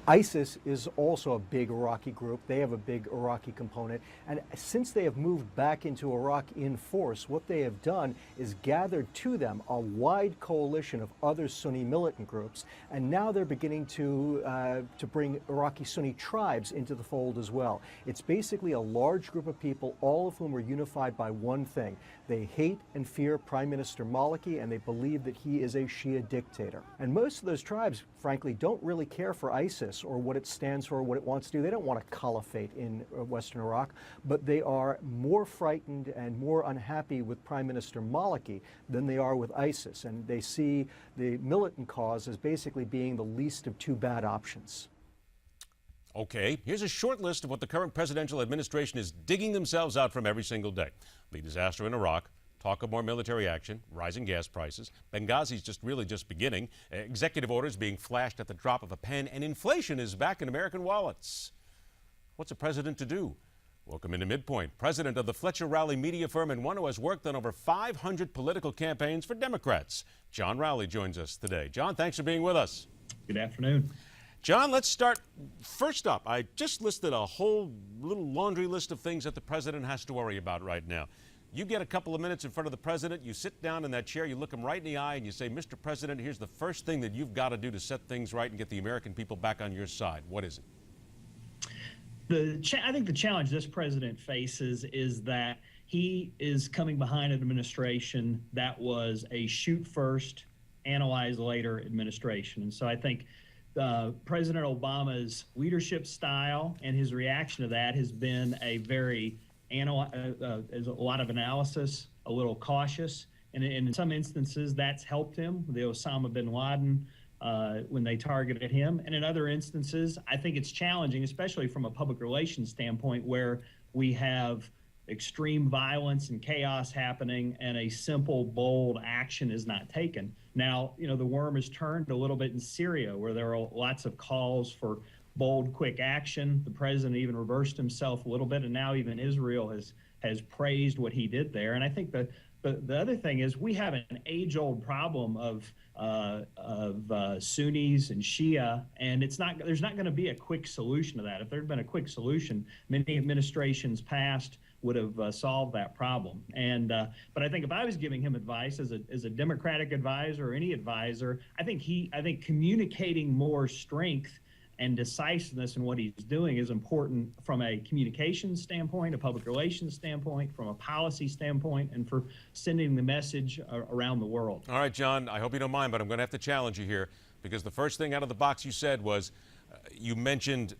ISIS is also a big Iraqi group. They have a big Iraqi component. And since they have moved back into Iraq in force, what they have done is gathered to them a wide coalition of other Sunni militant groups. And now they're beginning to bring Iraqi Sunni tribes into the fold as well. It's basically a large group of people, all of whom are unified by one thing. They hate and fear Prime Minister Maliki, and they believe that he is a Shia dictator. And most of those tribes, frankly, don't really care for ISIS or what it stands for, what it wants to do. They don't want a caliphate in Western Iraq, but they are more frightened and more unhappy with Prime Minister Maliki than they are with ISIS. And they see the militant cause as basically being the least of two bad options. Okay, here's a short list of what the current presidential administration is digging themselves out from every single day. The disaster in Iraq, talk of more military action, rising gas prices, Benghazi's just beginning, executive orders being flashed at the drop of a pen, and inflation is back in American wallets. What's a president to do? Welcome into MidPoint, president of the Fletcher Rowley media firm and one who has worked on over 500 political campaigns for Democrats. John Rowley joins us today. John, thanks for being with us. Good afternoon. John, let's start. First up, I just listed a whole little laundry list of things that the president has to worry about right now. You get a couple of minutes in front of the president, you sit down in that chair, you look him right in the eye, and you say, Mr. President, here's the first thing that you've got to do to set things right and get the American people back on your side. What is it? I think the challenge this president faces is that he is coming behind an administration that was a shoot first, analyze later administration. And so I think President Obama's leadership style and his reaction to that has been a very a lot of analysis, a little cautious, and in some instances that's helped him. The Osama bin Laden, when they targeted him, and in other instances, I think it's challenging, especially from a public relations standpoint, where we have extreme violence and chaos happening and a simple, bold action is not taken. Now, you know, the worm has turned a little bit in Syria, where there are lots of calls for bold, quick action. The president even reversed himself a little bit, and now even Israel has praised what he did there. And I think the other thing is we have an age-old problem of Sunnis and Shia, and there's not going to be a quick solution to that. If there had been a quick solution, many administrations past would have solved that problem. And but I think if I was giving him advice as a Democratic advisor or any advisor, I think communicating more strength and decisiveness in what he's doing is important from a communications standpoint, a public relations standpoint, from a policy standpoint, and for sending the message around the world. All right, John, I hope you don't mind, but I'm going to have to challenge you here, because the first thing out of the box you said was you mentioned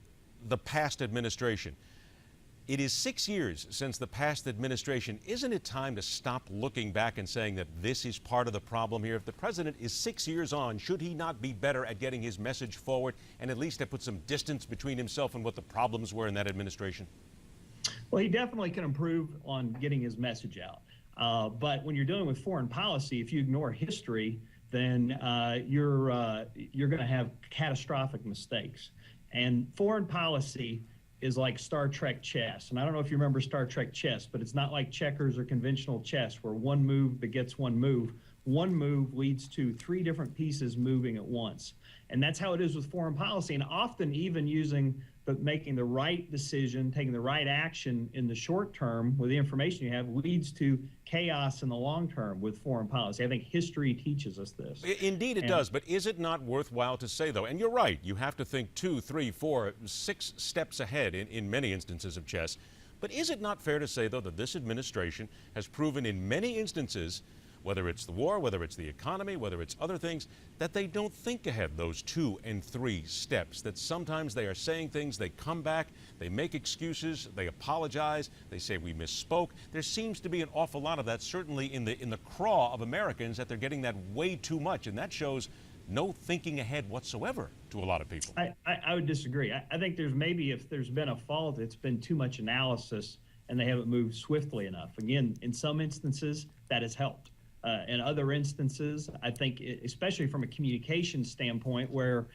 the past administration. It is 6 years since the past administration. Isn't it time to stop looking back and saying that this is part of the problem here? If the president is 6 years on, should he not be better at getting his message forward and at least have put some distance between himself and what the problems were in that administration? Well, he definitely can improve on getting his message out. But when you're dealing with foreign policy, if you ignore history, then you're going to have catastrophic mistakes. And foreign policy is like Star Trek chess. And I don't know if you remember Star Trek chess, but it's not like checkers or conventional chess where one move begets one move. One move leads to three different pieces moving at once. And that's how it is with foreign policy. And often even making the right decision, taking the right action in the short term with the information you have leads to chaos in the long term with foreign policy. I think history teaches us this. Indeed it does, but is it not worthwhile to say, though, and you're right, you have to think 2, 3, 4, 6 steps ahead in many instances of chess, but is it not fair to say, though, that this administration has proven in many instances, whether it's the war, whether it's the economy, whether it's other things, that they don't think ahead those 2 and 3 steps, that sometimes they are saying things, they come back, they make excuses, they apologize, they say we misspoke. There seems to be an awful lot of that, certainly in the craw of Americans, that they're getting that way too much, and that shows no thinking ahead whatsoever to a lot of people. I would disagree. I think if there's been a fault, it's been too much analysis and they haven't moved swiftly enough. Again, in some instances, that has helped. In other instances, I think, especially from a communication standpoint, when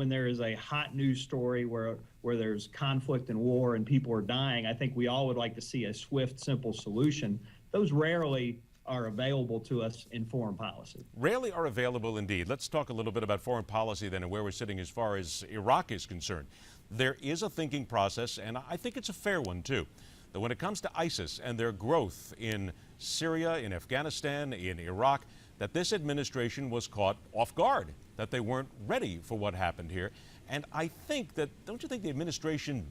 there is a hot news story where there's conflict and war and people are dying, I think we all would like to see a swift, simple solution. Those rarely are available to us in foreign policy. Rarely are available indeed. Let's talk a little bit about foreign policy then and where we're sitting as far as Iraq is concerned. There is a thinking process, and I think it's a fair one too, that when it comes to ISIS and their growth in Syria, in Afghanistan, in Iraq, that this administration was caught off guard, that they weren't ready for what happened here. And I think that, don't you think the administration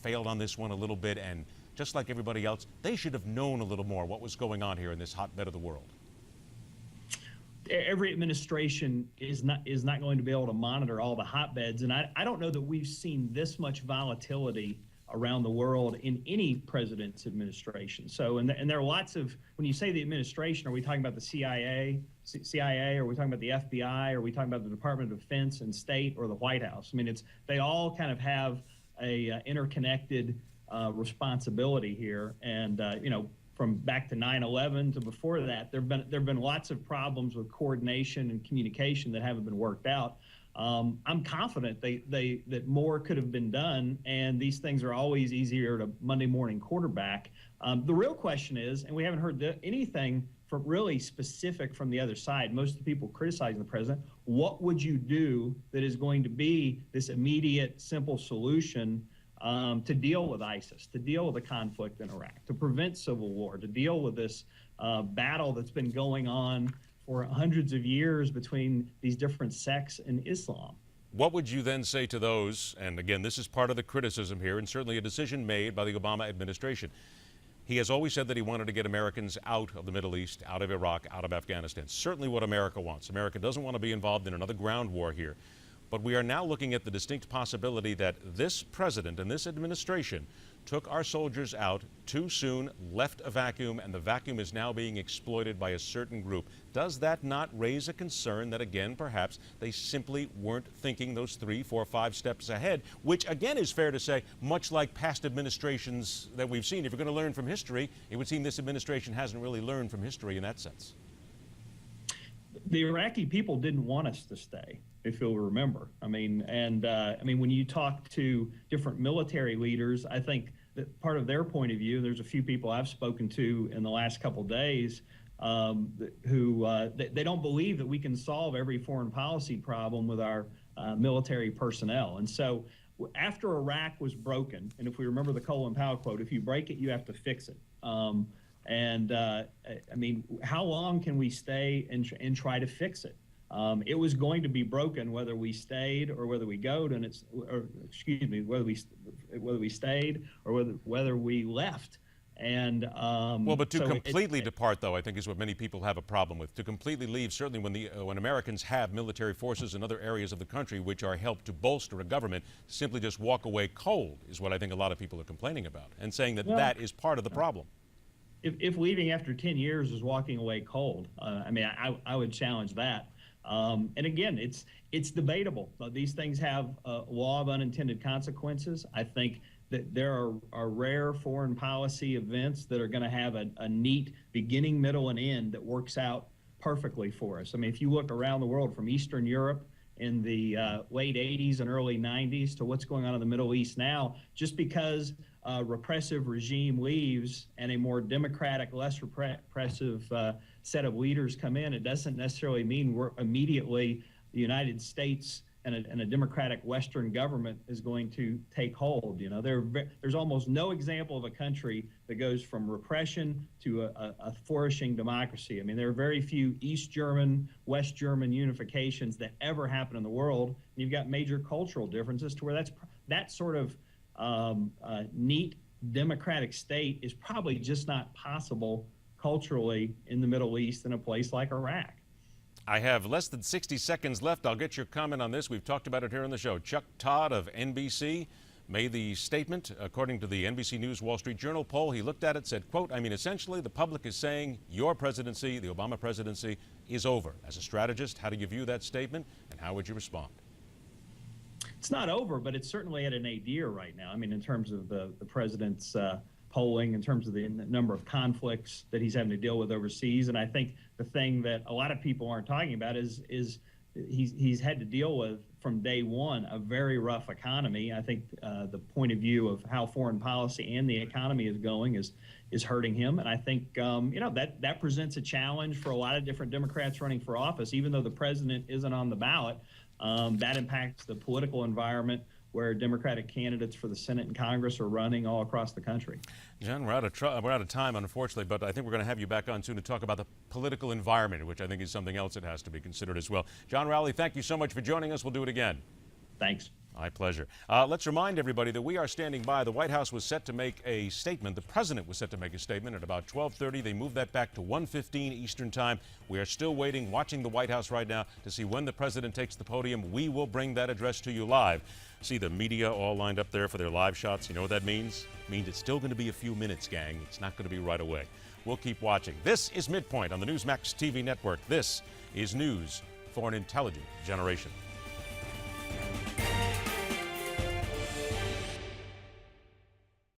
failed on this one a little bit, and just like everybody else, they should have known a little more what was going on here in this hotbed of the world? Every administration is not going to be able to monitor all the hotbeds, and I don't know that we've seen this much volatility around the world in any president's administration. So, and there are lots of, when you say the administration, are we talking about the CIA, are we talking about the FBI, are we talking about the Department of Defense and State, or the White House? I mean, they all kind of have a interconnected responsibility here, and from back to 9/11 to before that, there've been lots of problems with coordination and communication that haven't been worked out. I'm confident that more could have been done, and these things are always easier to Monday morning quarterback. The real question is, and we haven't heard anything from really specific from the other side. Most of the people criticizing the president, what would you do that is going to be this immediate, simple solution to deal with ISIS, to deal with the conflict in Iraq, to prevent civil war, to deal with this battle that's been going on for hundreds of years between these different sects in Islam? What would you then say to those, and again, this is part of the criticism here, and certainly a decision made by the Obama administration. He has always said that he wanted to get Americans out of the Middle East, out of Iraq, out of Afghanistan. Certainly what America wants. America doesn't want to be involved in another ground war here. But we are now looking at the distinct possibility that this president and this administration took our soldiers out too soon, left a vacuum, and the vacuum is now being exploited by a certain group. Does that not raise a concern that, again, perhaps they simply weren't thinking those 3, 4, 5 steps ahead, which, again, is fair to say, much like past administrations that we've seen. If you're going to learn from history, it would seem this administration hasn't really learned from history in that sense. The Iraqi people didn't want us to stay, if you'll remember. I mean, when you talk to different military leaders, I think that part of their point of view, there's a few people I've spoken to in the last couple of days who they don't believe that we can solve every foreign policy problem with our military personnel. And so after Iraq was broken, and if we remember the Colin Powell quote, if you break it, you have to fix it. I mean, how long can we stay and try to fix it? It was going to be broken whether we stayed or whether we whether we stayed or whether we left. And well, but to completely depart, though, I think is what many people have a problem with. To completely leave, certainly when Americans have military forces in other areas of the country which are helped to bolster a government, simply just walk away cold is what I think a lot of people are complaining about, and saying that that is part of the problem. If leaving after 10 years is walking away cold, I mean, I would challenge that. And again, it's debatable. These things have a law of unintended consequences. I think that there are rare foreign policy events that are going to have a neat beginning, middle, and end that works out perfectly for us. I mean, if you look around the world from Eastern Europe in the late 80s and early 90s to what's going on in the Middle East now, just because a repressive regime leaves and a more democratic, less repressive set of leaders come in, it doesn't necessarily mean we're immediately the United States and a democratic Western government is going to take hold. You know, there's almost no example of a country that goes from repression to a flourishing democracy. I mean, there are very few East German, West German unifications that ever happen in the world. And you've got major cultural differences to where that sort of neat democratic state is probably just not possible culturally in the Middle East in a place like Iraq. I have less than 60 seconds left. I'll get your comment on this. We've talked about it here on the show. Chuck Todd of NBC made the statement, according to the NBC News Wall Street Journal poll. He looked at it, said, quote, I mean, essentially, the public is saying your presidency, the Obama presidency, is over. As a strategist, how do you view that statement, and how would you respond? It's not over, but it's certainly at an nadir right now. I mean, in terms of the president's polling, in terms of the number of conflicts that he's having to deal with overseas. And I think the thing that a lot of people aren't talking about is he's had to deal with from day one a very rough economy. I think the point of view of how foreign policy and the economy is going is hurting him, and I think that presents a challenge for a lot of different Democrats running for office. Even though the president isn't on the ballot, that impacts the political environment where Democratic candidates for the Senate and Congress are running all across the country. John, we're out of time, unfortunately, but I think we're going to have you back on soon to talk about the political environment, which I think is something else that has to be considered as well. John Rowley, thank you so much for joining us. We'll do it again. Thanks. My pleasure. Let's remind everybody that we are standing by. The White House was set to make a statement. The president was set to make a statement at about 12:30. They moved that back to 1:15 Eastern Time. We are still waiting, watching the White House right now to see when the president takes the podium. We will bring that address to you live. See the media all lined up there for their live shots. You know what that means? It means it's still going to be a few minutes, gang. It's not going to be right away. We'll keep watching. This is MidPoint on the Newsmax TV network. This is news for an intelligent generation.